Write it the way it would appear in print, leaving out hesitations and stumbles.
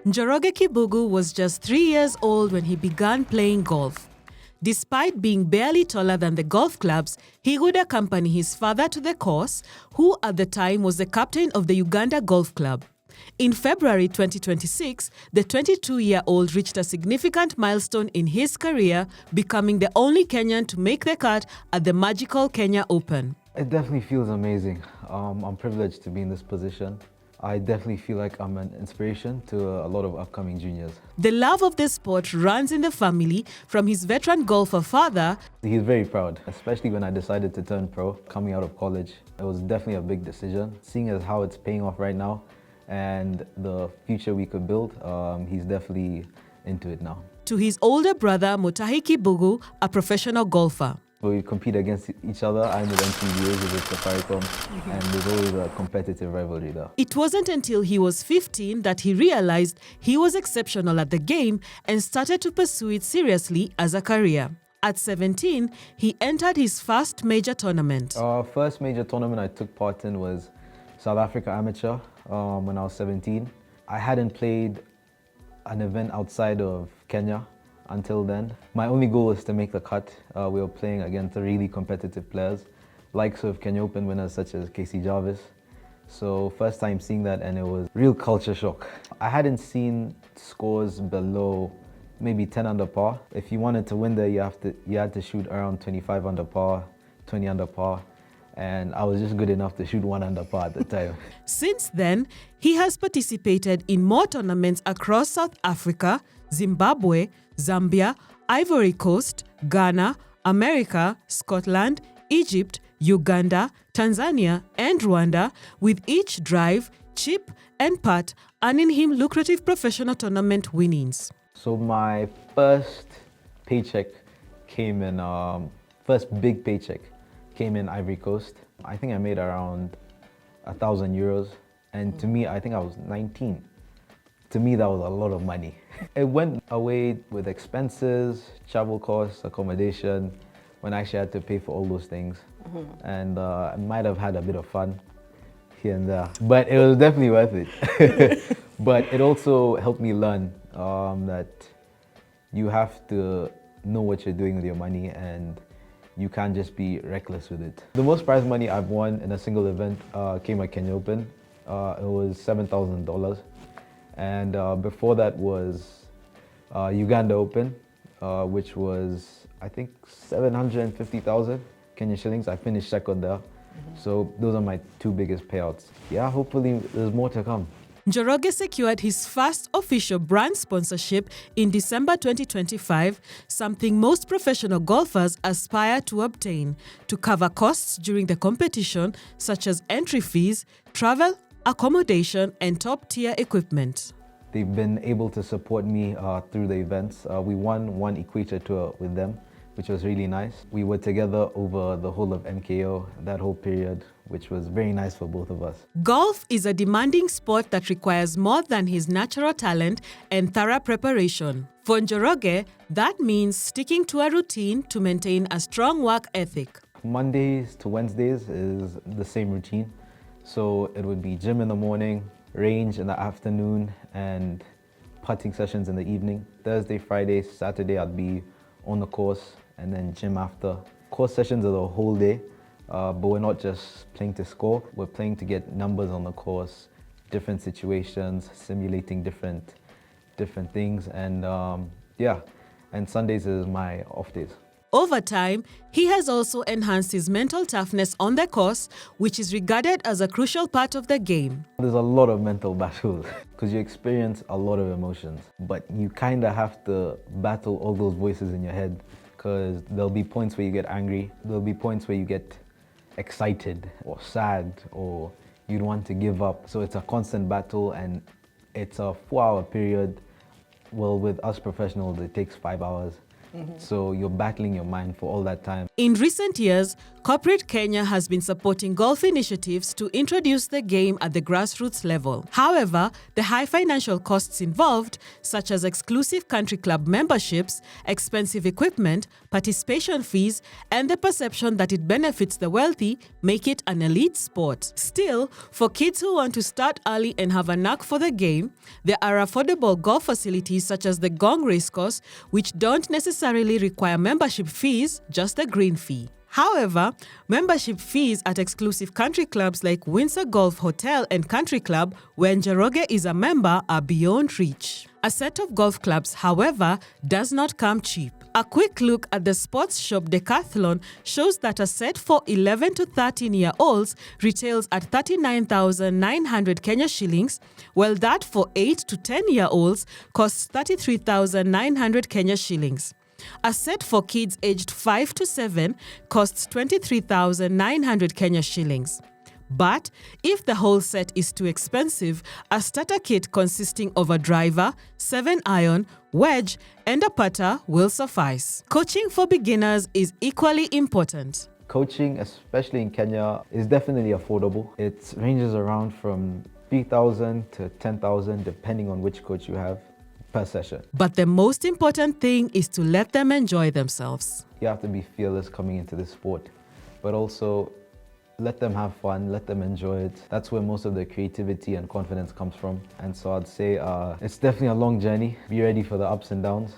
Njoroge Kibugu was just 3 years old when he began playing golf. Despite being barely taller than the golf clubs, he would accompany his father to the course, who at the time was the captain of the Uganda Golf Club. In February 2026, the 22-year-old reached a significant milestone in his career, becoming the only Kenyan to make the cut at the magical Kenya Open. It definitely feels amazing. I'm privileged to be in this position. I definitely feel like I'm an inspiration to a lot of upcoming juniors. The love of the sport runs in the family from his veteran golfer father. He's very proud, especially when I decided to turn pro coming out of college. It was definitely a big decision. Seeing as how it's paying off right now and the future we could build, he's definitely into it now. To his older brother, Njoroge Kibugu, a professional golfer. We compete against each other. I'm with NCBA, he's with Safaricom, and there's always a competitive rivalry there. It wasn't until he was 15 that he realized he was exceptional at the game and started to pursue it seriously as a career. At 17, he entered his first major tournament. First major tournament I took part in was South Africa Amateur when I was 17. I hadn't played an event outside of Kenya until then. My only goal was to make the cut. We were playing against really competitive players, likes of Kenya Open winners such as Casey Jarvis. So first time seeing that, and it was real culture shock. I hadn't seen scores below maybe 10 under par. If you wanted to win there, you had to shoot around 25 under par, 20 under par. And I was just good enough to shoot 1 under par at the time. Since then, he has participated in more tournaments across South Africa, Zimbabwe, Zambia, Ivory Coast, Ghana, America, Scotland, Egypt, Uganda, Tanzania, and Rwanda, with each drive, chip, and putt earning him lucrative professional tournament winnings. So my first paycheck came in, first big paycheck came in Ivory Coast. I think I made around 1,000 euros. And to me, I think I was 19. To me, that was a lot of money. It went away with expenses, travel costs, accommodation, when I actually had to pay for all those things. And I might have had a bit of fun here and there, but it was definitely worth it. But it also helped me learn that you have to know what you're doing with your money and you can't just be reckless with it. The most prize money I've won in a single event came at Kenya Open. It was $7,000. And before that was Uganda Open, which was, I think, 750,000 Kenyan shillings. I finished second there. So those are my two biggest payouts. Yeah, hopefully there's more to come. Njoroge secured his first official brand sponsorship in December 2025, something most professional golfers aspire to obtain, to cover costs during the competition, such as entry fees, travel, accommodation, and top-tier equipment. They've been able to support me through the events. We won one Equator Tour with them, which was really nice. We were together over the whole of MKO, that whole period, which was very nice for both of us. Golf is a demanding sport that requires more than his natural talent and thorough preparation. For Njoroge, that means sticking to a routine to maintain a strong work ethic. Mondays to Wednesdays is the same routine. So it would be gym in the morning, range in the afternoon, and putting sessions in the evening. Thursday, Friday, Saturday, I'd be on the course, and then gym after. Course sessions are the whole day, but we're not just playing to score. We're playing to get numbers on the course, different situations, simulating different things, and yeah. And Sundays is my off days. Over time, he has also enhanced his mental toughness on the course, which is regarded as a crucial part of the game. There's a lot of mental battles because you experience a lot of emotions, but you kind of have to battle all those voices in your head because there'll be points where you get angry, there'll be points where you get excited or sad or you'd want to give up. So it's a constant battle and it's a 4-hour period. Well, with us professionals, it takes 5 hours. So you're battling your mind for all that time. In recent years, corporate Kenya has been supporting golf initiatives to introduce the game at the grassroots level. However, the high financial costs involved, such as exclusive country club memberships, expensive equipment, participation fees, and the perception that it benefits the wealthy, make it an elite sport. Still, for kids who want to start early and have a knack for the game, there are affordable golf facilities such as the Gong Racecourse, which don't necessarily require membership fees, just a green fee. However, membership fees at exclusive country clubs like Windsor Golf Hotel and Country Club, where Njoroge is a member, are beyond reach. A set of golf clubs, however, does not come cheap. A quick look at the sports shop Decathlon shows that a set for 11 to 13-year-olds retails at 39,900 Kenya shillings, while that for 8 to 10-year-olds costs 33,900 Kenya shillings. A set for kids aged 5 to 7 costs 23,900 Kenya shillings. But if the whole set is too expensive, a starter kit consisting of a driver, 7-iron, wedge, and a putter will suffice. Coaching for beginners is equally important. Coaching, especially in Kenya, is definitely affordable. It ranges around from 3,000 to 10,000 depending on which coach you have per session. But the most important thing is to let them enjoy themselves. You have to be fearless coming into this sport, but also let them have fun, let them enjoy it. That's where most of the creativity and confidence comes from. And so I'd say it's definitely a long journey. Be ready for the ups and downs.